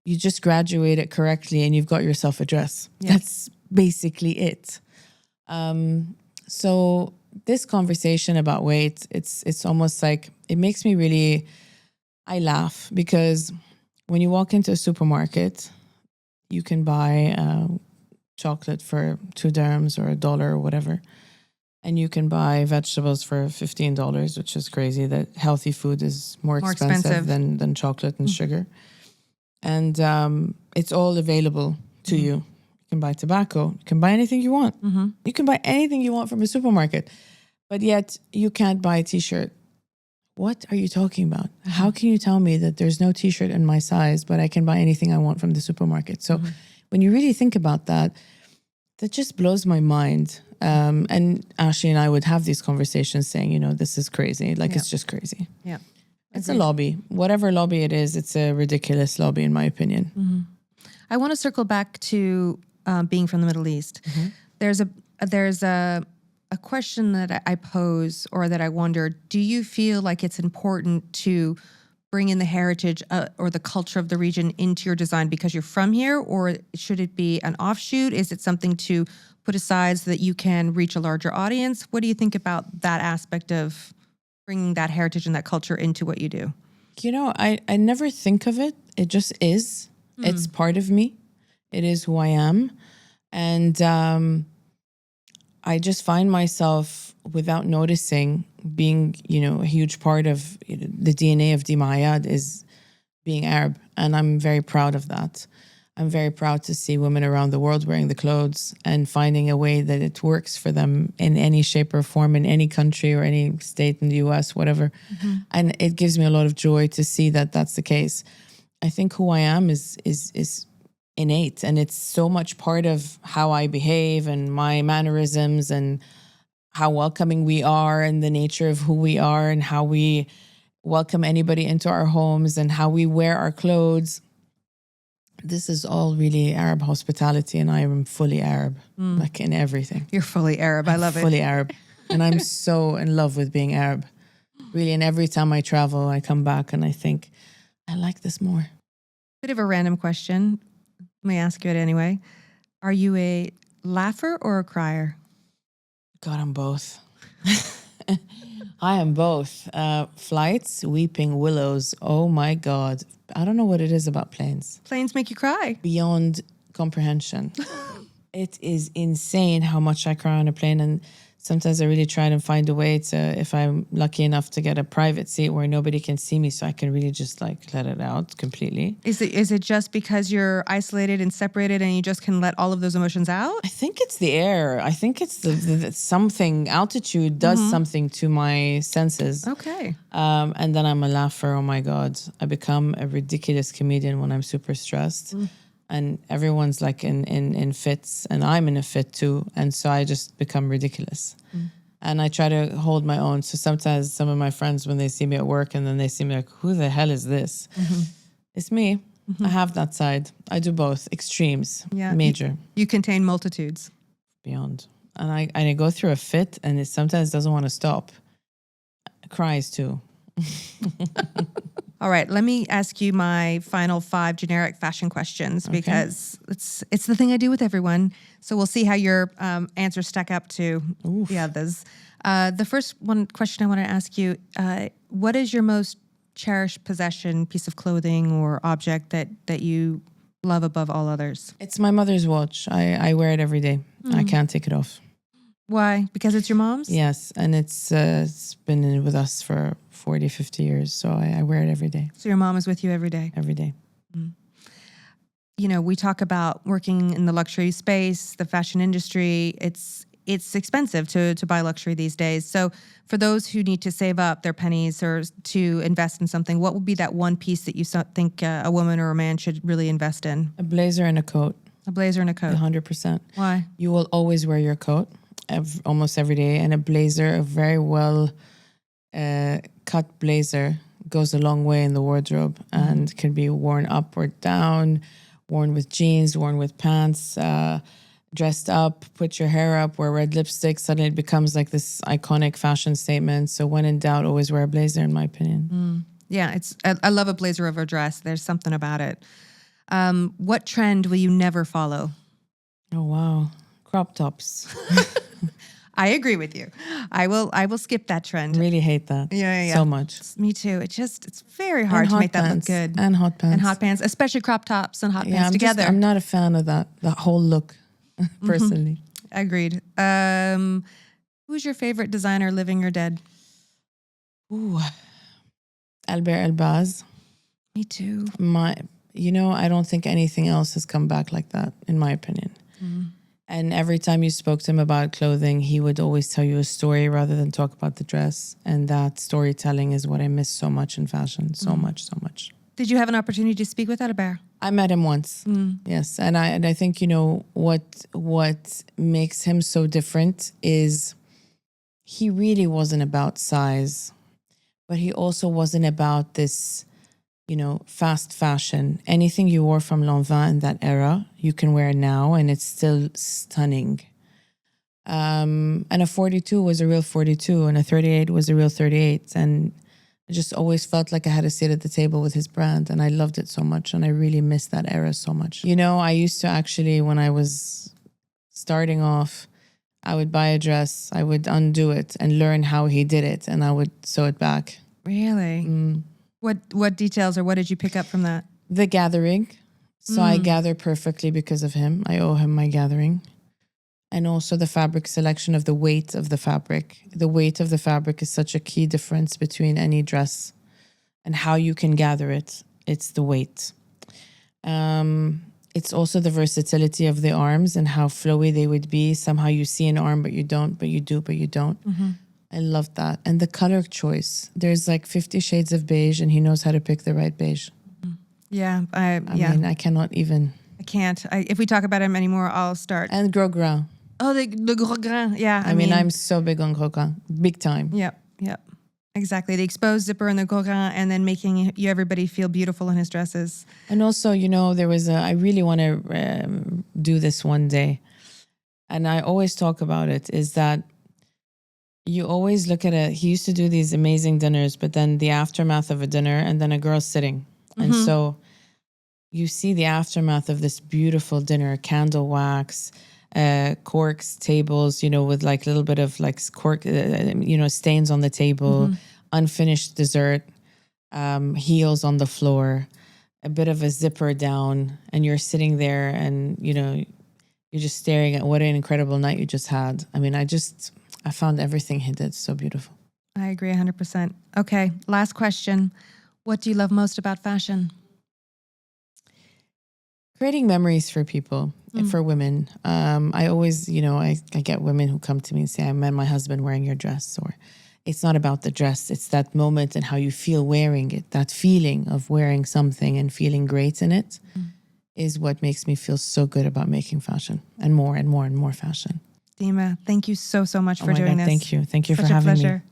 You just graduate it correctly and you've got yourself a dress. Yeah. That's basically it. So this conversation about weight, it's almost like, it makes me really, I laugh, because when you walk into a supermarket, you can buy chocolate for $2 or $1 or whatever. And you can buy vegetables for $15, which is crazy that healthy food is more expensive than chocolate and sugar. And it's all available to you. You can buy tobacco. You can buy anything you want. You can buy anything you want from a supermarket. But yet you can't buy a t-shirt. What are you talking about? How can you tell me that there's no t-shirt in my size, but I can buy anything I want from the supermarket? So when you really think about that, that just blows my mind. And Ashley and I would have these conversations saying, you know, this is crazy. Like, it's just crazy. Yeah. It's a lobby. Whatever lobby it is, it's a ridiculous lobby, in my opinion. I want to circle back to being from the Middle East. There's a question that I pose, or that I wonder, do you feel like it's important to bring in the heritage or the culture of the region into your design because you're from here, or should it be an offshoot? Is it something to put aside so that you can reach a larger audience? What do you think about that aspect of bringing that heritage and that culture into what you do? You know, I never think of it. It just is. It's part of me. It is who I am. And I just find myself, without noticing, being, you know, a huge part of the DNA of Dima Ayad is being Arab. And I'm very proud of that. I'm very proud to see women around the world wearing the clothes and finding a way that it works for them in any shape or form, in any country or any state in the US, whatever. And it gives me a lot of joy to see that that's the case. I think who I am is innate, and it's so much part of how I behave and my mannerisms and how welcoming we are and the nature of who we are and how we welcome anybody into our homes and how we wear our clothes. This is all really Arab hospitality, and I am fully Arab, like in everything. You're fully Arab. I love it. Fully Arab. And I'm so in love with being Arab. Really, and every time I travel, I come back and I think, I like this more. Bit of a random question. Let me ask you it anyway. Are you a laugher or a crier? God, I'm both. I am both. Flights, weeping willows. Oh my God. I don't know what it is about planes. Planes make you cry. Beyond comprehension. It is insane how much I cry on a plane. And sometimes I really try to find a way to, if I'm lucky enough to get a private seat where nobody can see me, so I can really just like let it out completely. Is it just because you're isolated and separated and you just can let all of those emotions out? I think it's the air. I think it's the something, altitude does something to my senses. Okay. And then I'm a laugher. Oh my God. I become a ridiculous comedian when I'm super stressed. and everyone's like in fits, and I'm in a fit too, and so I just become ridiculous. And I try to hold my own. So sometimes some of my friends, when they see me at work and then they see me like, who the hell is this? It's me. I have that side. I do both. Extremes. Yeah. Major. You contain multitudes. Beyond. And I go through a fit and it sometimes doesn't want to stop. Cries too. All right, let me ask you my final 5 generic fashion questions because it's the thing I do with everyone. So we'll see how your answers stack up to the others. The first question I want to ask you, what is your most cherished possession, piece of clothing or object that you love above all others? It's my mother's watch. I wear it every day. I can't take it off. Why? Because it's your mom's? Yes, and it's been with us for 40, 50 years, so I wear it every day. So your mom is with you every day? Every day. You know, we talk about working in the luxury space, the fashion industry. It's expensive to buy luxury these days. So for those who need to save up their pennies or to invest in something, what would be that one piece that you think a woman or a man should really invest in? A blazer and a coat. A blazer and a coat. 100%. Why? You will always wear your coat almost every day, and a blazer, a very well cut blazer, goes a long way in the wardrobe and can be worn up or down, worn with jeans, worn with pants, dressed up, put your hair up, wear red lipstick. Suddenly it becomes like this iconic fashion statement. So when in doubt, always wear a blazer, in my opinion. Yeah, I love a blazer over a dress. There's something about it. What trend will you never follow? Oh, wow. Crop tops. I agree with you. I will skip that trend. Really hate that. Yeah. So much. Me too. It's very hard to make that look good. And hot pants. And hot pants, especially crop tops and hot pants together. I'm not a fan of that whole look, personally. Agreed. Who's your favorite designer, living or dead? Ooh. Albert Elbaz. Me too. I don't think anything else has come back like that, in my opinion. And every time you spoke to him about clothing, he would always tell you a story rather than talk about the dress. And that storytelling is what I miss so much in fashion. So much. Did you have an opportunity to speak with Albert? I met him once. Yes. And I think, what makes him so different is he really wasn't about size, but he also wasn't about this, fast fashion. Anything you wore from Lanvin in that era, you can wear now and it's still stunning. And a 42 was a real 42 and a 38 was a real 38. And I just always felt like I had a seat at the table with his brand, and I loved it so much, and I really missed that era so much. I used to actually, when I was starting off, I would buy a dress, I would undo it and learn how he did it, and I would sew it back. Really? What details or what did you pick up from that? The gathering. So I gather perfectly because of him. I owe him my gathering. And also the fabric selection of the weight of the fabric. The weight of the fabric is such a key difference between any dress and how you can gather it. It's the weight. It's also the versatility of the arms and how flowy they would be. Somehow you see an arm, but you don't, but you do, but you don't. I love that. And the color choice. There's like 50 shades of beige, and he knows how to pick the right beige. Yeah. I mean, I cannot even. I can't. If we talk about him anymore, I'll start. And gros grain. Oh, the gros grain. Yeah. I mean, I'm so big on gros grain. Big time. Yep. Exactly. The exposed zipper and the gros grain, and then making everybody feel beautiful in his dresses. And also, there was I really want to do this one day. And I always talk about it, is that you always look at he used to do these amazing dinners, but then the aftermath of a dinner and then a girl sitting. And so you see the aftermath of this beautiful dinner, candle wax, corks, tables, with like a little bit of like cork, stains on the table, unfinished dessert, heels on the floor, a bit of a zipper down, and you're sitting there and, you're just staring at what an incredible night you just had. I mean, I found everything he did so beautiful. I agree 100%. Okay, last question. What do you love most about fashion? Creating memories for people, for women. I always, I get women who come to me and say, I met my husband wearing your dress. Or it's not about the dress. It's that moment and how you feel wearing it, that feeling of wearing something and feeling great in it. is what makes me feel so good about making fashion and more and more and more fashion. Dima, thank you so much Oh for my doing God, this. thank you. Thank you Such for a having me. pleasure.